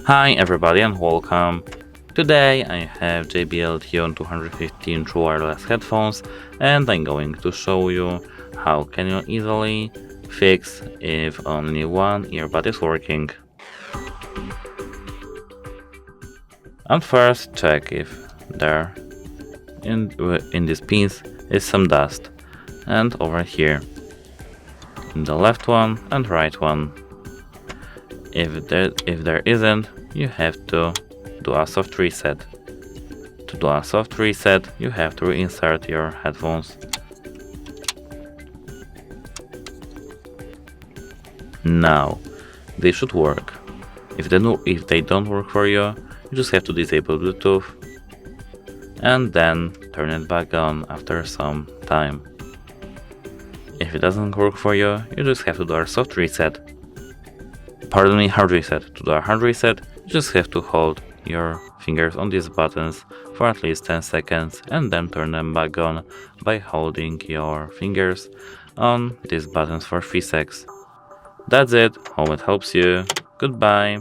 Hi everybody and welcome. Today I have JBL Tune 215 true wireless headphones and I'm going to show you how can you easily fix if only one earbud is working. And first check if there in this piece is some dust, and over here in the left one and right one. If there isn't, you have to do a soft reset. To do a soft reset, you have to reinsert your headphones. Now, they should work. If they don't work for you, you just have to disable Bluetooth and then turn it back on after some time. If it doesn't work for you, you just have to do a soft reset. Pardon me, hard reset. To do a hard reset, you just have to hold your fingers on these buttons for at least 10 seconds and then turn them back on by holding your fingers on these buttons for 3 seconds. That's it. Hope it helps you. Goodbye.